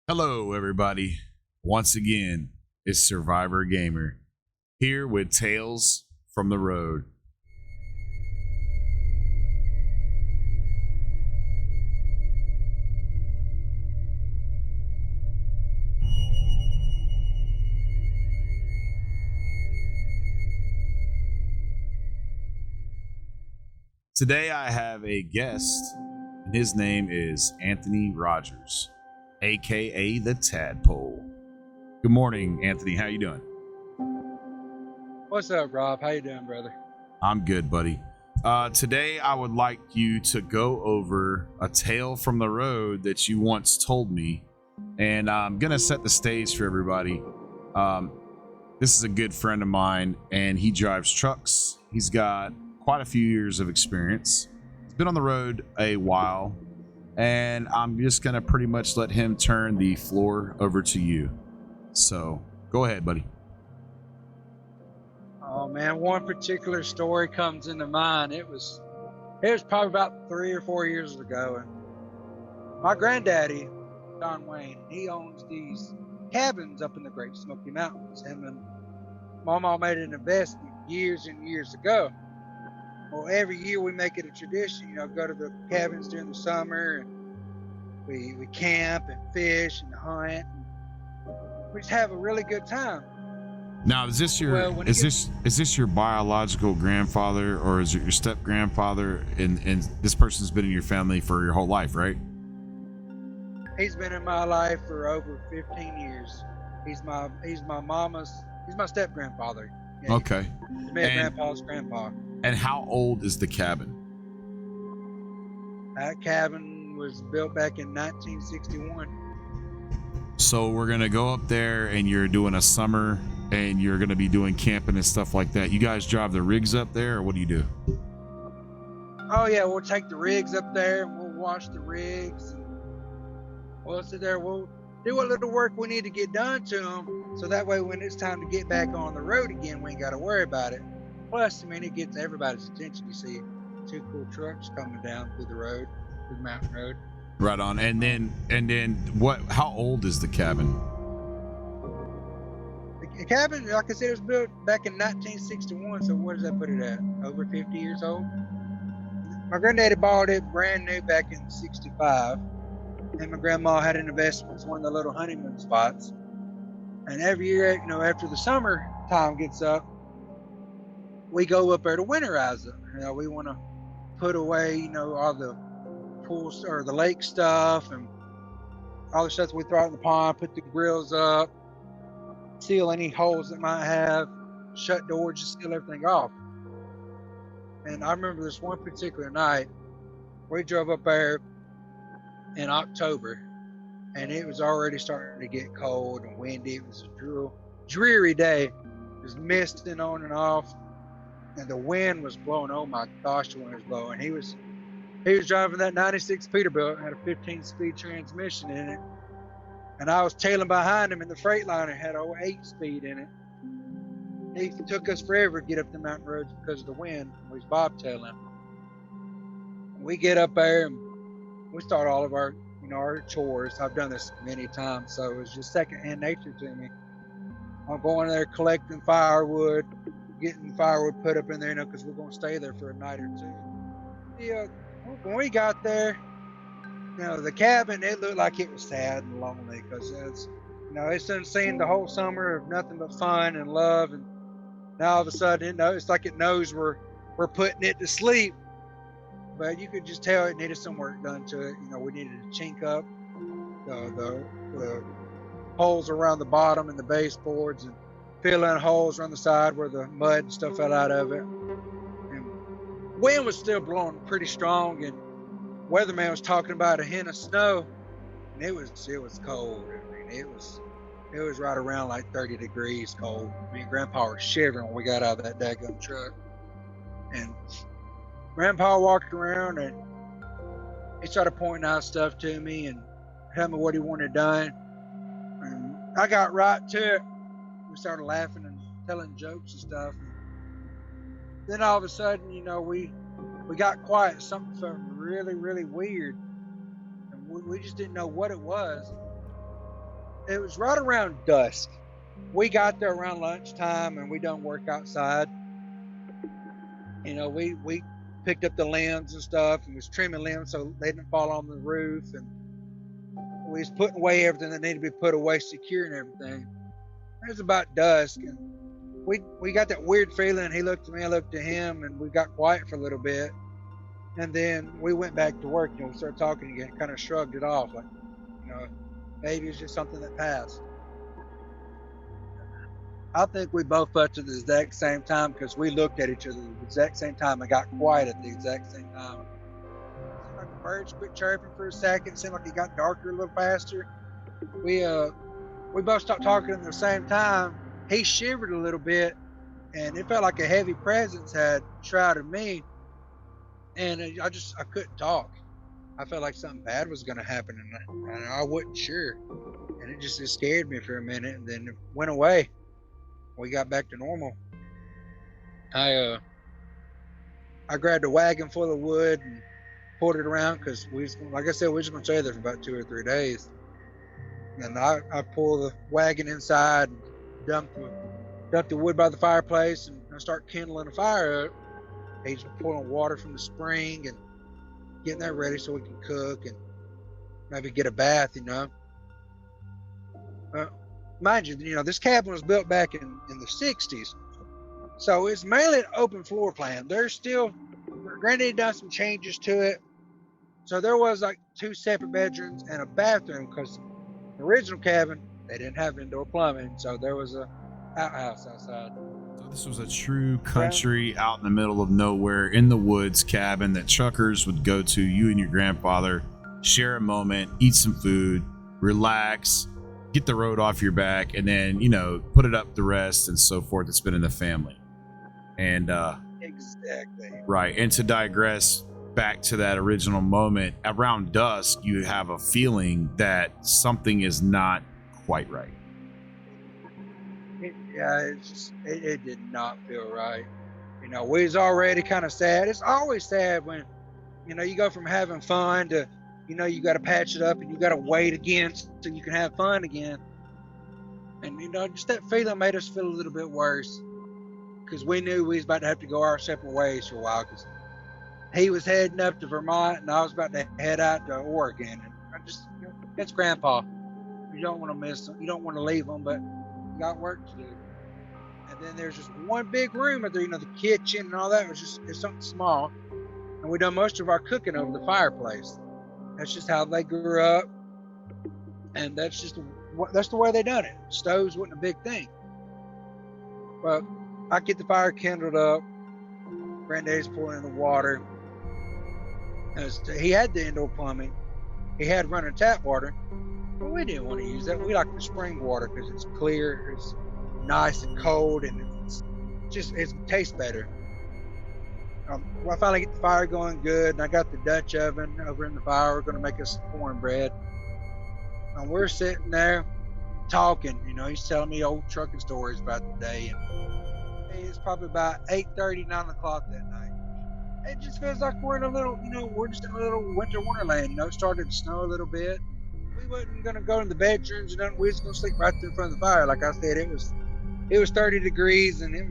Hello, everybody. Once again, it's Survivor Gamer here with Tales from the Road. Today, I have a guest, and his name is Anthony Rogers, aka the Tadpole. Good morning, Anthony. How you doing? What's up, Rob? How you doing, brother? I'm good, buddy. Today, I would like you to go over a tale from the road that you once told me, and I'm gonna set the stage for everybody. Um, this is a good friend of mine, and he drives trucks. He's got quite a few years of experience. He's been on the road a while, and I'm just gonna pretty much let him turn the floor over to you. So, go ahead, buddy. Oh man, one particular story comes into mind. It was probably about 3 or 4 years ago, and my granddaddy, Don Wayne, he owns these cabins up in the Great Smoky Mountains. Him and Mama made an investment years and years ago. Well, every year we make it a tradition, go to the cabins during the summer, and we camp and fish and hunt. And we just have a really good time. Now, is this your Well, when it is gets this your biological grandfather, or is it your step grandfather? And this person's been in your family for your whole life, right? He's been in my life for over 15 years. He's my step grandfather. Yeah, Okay. he's my And grandpa's grandpa. and how old is the cabin? That cabin was built back in 1961. So we're gonna go up there, and you're doing a summer, and you're gonna be doing camping and stuff like that. You guys drive the rigs up there, or what do you do? Oh yeah, we'll take the rigs up there and we'll wash the rigs. And we'll sit there. We'll do what little work we need to get done to them, so that way when it's time to get back on the road again, we ain't got to worry about it. Plus, I mean, it gets everybody's attention. You see two cool trucks coming down through the road, through the mountain road. Right on. And then what? How old is the cabin? The cabin, like I said, it was built back in 1961. So what does that put it at? Over 50 years old. My granddaddy bought it brand new back in '65, and my grandma had an investment. It's one of the little honeymoon spots. And every year, after the summer time gets up, we go up there to winterize it. We want to put away, all the pools or the lake stuff and all the stuff that we throw out in the pond, put the grills up, seal any holes that might have, shut doors, just seal everything off. And I remember this one particular night, we drove up there in October, and it was already starting to get cold and windy. It was a dreary day. It was misting on and off, and the wind was blowing. Oh my gosh, the wind was blowing. He was driving that 96 Peterbilt, had a 15-speed transmission in it, and I was tailing behind him, and the Freightliner had a 8-speed in it. It took us forever to get up the mountain roads because of the wind. We was bobtailing. We get up there and we start all of our chores. I've done this many times, so it was just secondhand nature to me. I'm going there collecting firewood, getting firewood put up in there, because we're going to stay there for a night or two. Yeah, when we got there, the cabin, it looked like it was sad and lonely because it's been seen the whole summer of nothing but fun and love, and now all of a sudden, it's like it knows we're putting it to sleep. But you could just tell it needed some work done to it. We needed to chink up the holes around the bottom and the baseboards, and fill in holes around the side where the mud and stuff fell out of it. And wind was still blowing pretty strong, and weatherman was talking about a hint of snow, and it was cold. I mean, it was right around like 30 degrees cold. Me and Grandpa were shivering when we got out of that daggum truck. And Grandpa walked around and he started pointing out stuff to me and telling me what he wanted done. And I got right to it. We started laughing and telling jokes and stuff. And then all of a sudden, we got quiet. Something felt really, really weird. And we just didn't know what it was. It was right around dusk. We got there around lunchtime, and we done work outside. We picked up the limbs and stuff, and was trimming limbs so they didn't fall on the roof, and we was putting away everything that needed to be put away, securing everything. It was about dusk, and we got that weird feeling. He looked at me, I looked at him, and we got quiet for a little bit. And then we went back to work. We started talking again, kind of shrugged it off, like, maybe it's just something that passed. I think we both felt at the exact same time because we looked at each other at the exact same time and got quiet at the exact same time. It seemed like the birds quit chirping for a second. It seemed like it got darker a little faster. We both stopped talking at the same time. He shivered a little bit, and it felt like a heavy presence had shrouded me. And I couldn't talk. I felt like something bad was going to happen, and I wasn't sure. And it scared me for a minute, and then it went away. We got back to normal. I grabbed a wagon full of wood and pulled it around because like I said, we was going to stay there for about 2 or 3 days. And I pulled the wagon inside and dumped the wood by the fireplace, and I start kindling a fire up. He's pulling water from the spring and getting that ready so we can cook and maybe get a bath, Mind you, this cabin was built back in the 60s. So it's mainly an open floor plan. Granddaddy done some changes to it. So there was like 2 separate bedrooms and a bathroom because the original cabin, they didn't have indoor plumbing. So there was a outhouse outside. So this was a true country out in the middle of nowhere in the woods cabin that truckers would go to, you and your grandfather, share a moment, eat some food, relax, get the road off your back, and then, put it up to rest and so forth. It's been in the family. And exactly. Right. And to digress back to that original moment, around dusk, you have a feeling that something is not quite right. It did not feel right. We was already kind of sad. It's always sad when, you go from having fun to, you got to patch it up and you got to wait again so you can have fun again. And, just that feeling made us feel a little bit worse because we knew we was about to have to go our separate ways for a while because he was heading up to Vermont and I was about to head out to Oregon. And it's Grandpa. You don't want to miss him. You don't want to leave him, but you got work to do. And then there's just one big room up there, the kitchen and all that it's something small. And we done most of our cooking over the fireplace. That's just how they grew up, and that's the way they done it. Stoves wasn't a big thing. Well, I get the fire kindled up. Granddaddy's pouring in the water. He had the indoor plumbing. He had running tap water, but we didn't want to use that. We like the spring water because it's clear, it's nice and cold, and it tastes better. I finally get the fire going good, and I got the Dutch oven over in the fire. We're going to make us some cornbread. And we're sitting there talking. He's telling me old trucking stories about the day. And it's probably about 8:30, 9 o'clock that night. It just feels like we're in a little, we're just in a little winter wonderland. It started to snow a little bit. We wasn't going to go in the bedrooms. We was going to sleep right there in front of the fire. Like I said, it was 30 degrees, and it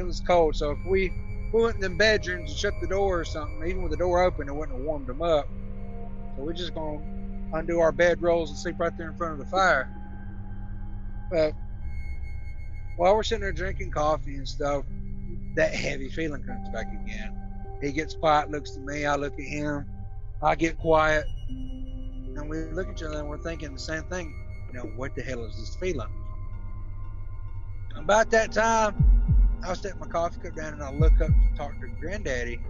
was cold. So if we went in them bedrooms and shut the door or something, even with the door open, it wouldn't have warmed them up. So we're just going to undo our bedrolls and sleep right there in front of the fire. But while we're sitting there drinking coffee and stuff, that heavy feeling comes back again. He gets quiet, looks at me, I look at him, I get quiet, and we look at each other and we're thinking the same thing. What the hell is this feeling? About that time, I'll set my coffee cup down and I'll look up to talk to Granddaddy,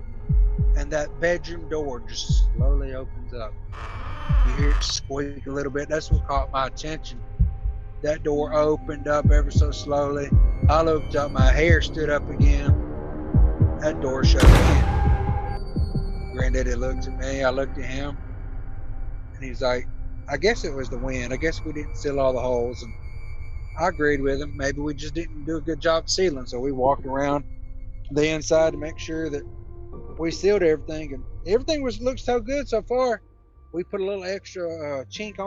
and that bedroom door just slowly opens up. You hear it squeak a little bit. That's what caught my attention. That door opened up ever so slowly. I looked up, my hair stood up again. That door shut again. Granddaddy looked at me, I looked at him, and he's like, I guess it was the wind. I guess we didn't seal all the holes. And I agreed with him. Maybe we just didn't do a good job sealing. So we walked around the inside to make sure that we sealed everything. And everything looked so good so far. We put a little extra chink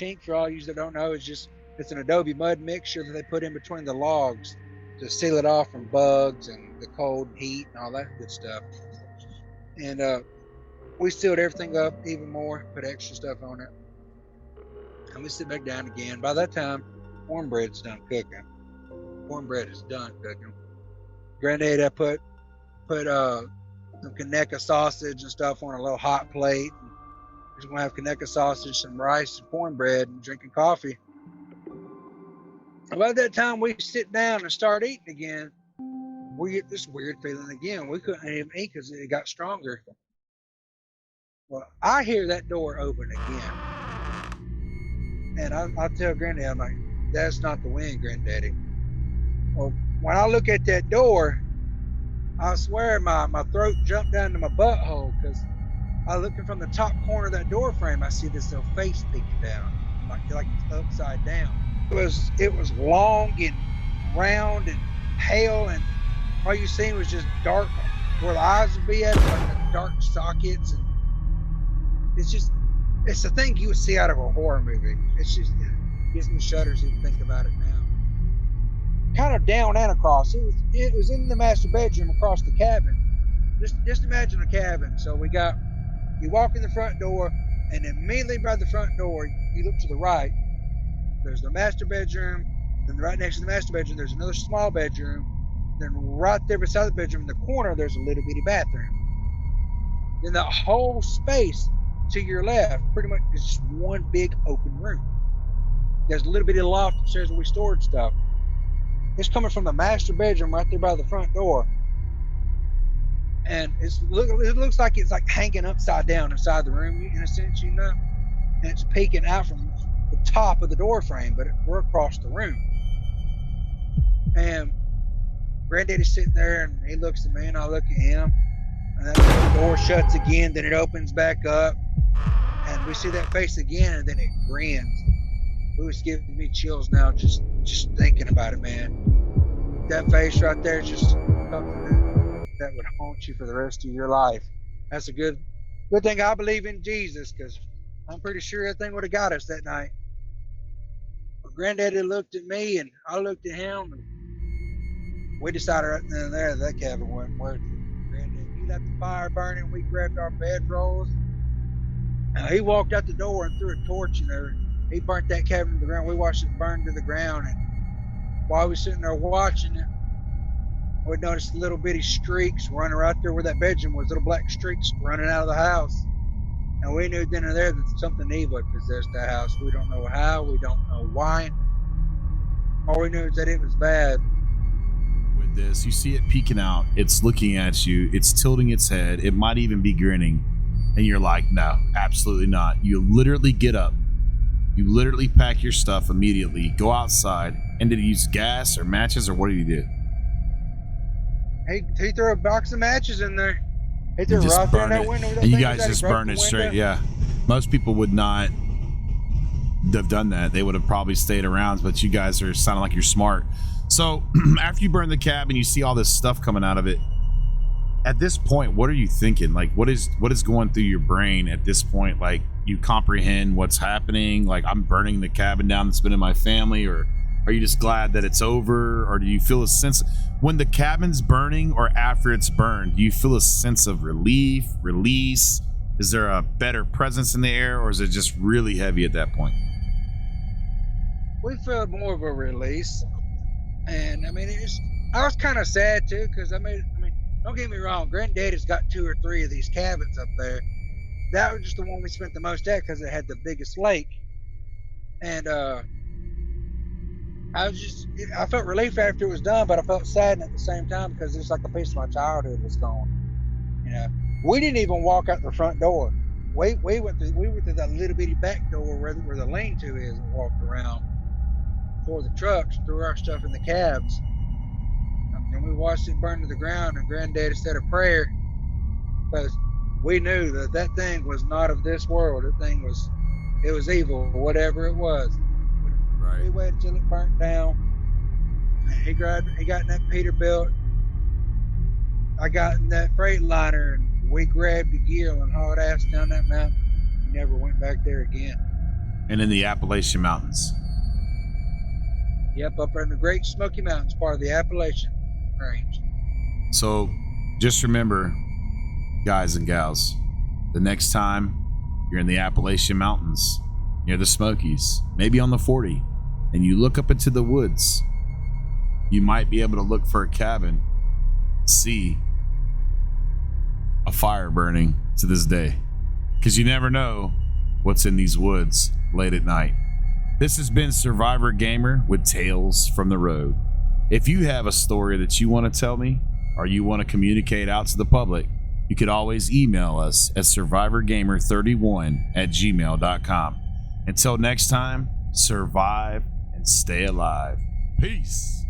chink, for all you that don't know, it's an adobe mud mixture that they put in between the logs to seal it off from bugs and the cold and heat and all that good stuff. And we sealed everything up even more, put extra stuff on it. And we sit back down again. By that time, cornbread's done cooking. Cornbread is done cooking. Granddad, I put some Kaneka sausage and stuff on a little hot plate. We're gonna have Kaneka sausage, some rice, and cornbread, and drinking coffee. And by that time we sit down and start eating again, we get this weird feeling again. We couldn't even eat because it got stronger. Well, I hear that door open again. And I tell Granddad, I'm like, that's not the wind, Granddaddy. Well, when I look at that door, I swear my throat jumped down to my butthole, because I looking from the top corner of that door frame, I see this little face peeking down, like it's upside down. It was long and round and pale, and all you seen was just dark where the eyes would be at, like the dark sockets, and it's the thing you would see out of a horror movie. It gives me shudders even think about it now. Kind of down and across. It was in the master bedroom across the cabin. Just imagine a cabin. So you walk in the front door, and immediately by the front door, you look to the right. There's the master bedroom. Then right next to the master bedroom, there's another small bedroom. Then right there beside the bedroom in the corner, there's a little bitty bathroom. Then the whole space to your left pretty much is just one big open room. There's a little bitty loft upstairs where we stored stuff. It's coming from the master bedroom right there by the front door. And it looks like it's like hanging upside down inside the room, in a sense, you know? And it's peeking out from the top of the door frame, but we're across the room. And Granddaddy's sitting there, and he looks at me, and I look at him. And that door shuts again, then it opens back up. And we see that face again, and then it grins. It was giving me chills now just thinking about it, man. That face right there is just something that would haunt you for the rest of your life. That's a good thing I believe in Jesus, because I'm pretty sure that thing would have got us that night. But Granddaddy looked at me, and I looked at him, and we decided right then and there that cabin wasn't worth it. Granddaddy, he left the fire burning. We grabbed our bedrolls. He walked out the door and threw a torch in there. He burnt that cabin to the ground. We watched it burn to the ground. And while we were sitting there watching it, we noticed little bitty streaks running right there where that bedroom was, little black streaks running out of the house. And we knew then and there that something evil had possessed the house. We don't know how, we don't know why. All we knew is that it was bad. With this, you see it peeking out. It's looking at you. It's tilting its head. It might even be grinning. And you're like, no, absolutely not. You literally get up. You literally pack your stuff immediately, go outside. And did you use gas or matches, or what did you do? He threw a box of matches in there. He threw it right there in that window. And you guys just burned it straight, yeah. Most people would not have done that. They would have probably stayed around, but you guys are sounding like you're smart. So after you burn the cabin, you see all this stuff coming out of it. At this point, what are you thinking? Like, what is going through your brain at this point? Like, you comprehend what's happening? Like, I'm burning the cabin down that's been in my family, or are you just glad that it's over? Or do you feel a sense when the cabin's burning or after it's burned? Do you feel a sense of relief, release? Is there a better presence in the air, or is it just really heavy at that point? We felt more of a release, and I mean, I was kind of sad too, because I mean, don't get me wrong, Granddaddy's got 2 or 3 of these cabins up there. That was just the one we spent the most at because it had the biggest lake. And I felt relief after it was done, but I felt sad at the same time because it's like a piece of my childhood was gone. You know, we didn't even walk out the front door. We went through that little bitty back door where the lean-to is, and walked around for the trucks, threw our stuff in the cabs. And we watched it burn to the ground, and Granddaddy said a prayer because we knew that thing was not of this world. It was evil, whatever it was. Right. We waited till it burnt down. He got in that Peterbilt. I got in that Freightliner, and we grabbed the gear and hauled ass down that mountain. We never went back there again. And in the Appalachian Mountains. Yep, up in the Great Smoky Mountains, part of the Appalachian Range. So just remember, guys and gals, the next time you're in the Appalachian Mountains, near the Smokies, maybe on the 40, and you look up into the woods, you might be able to look for a cabin, see a fire burning to this day. Because you never know what's in these woods late at night. This has been Survivor Gamer with Tales from the Road. If you have a story that you want to tell me, or you want to communicate out to the public, you could always email us at survivorgamer31@gmail.com. Until next time, survive and stay alive. Peace.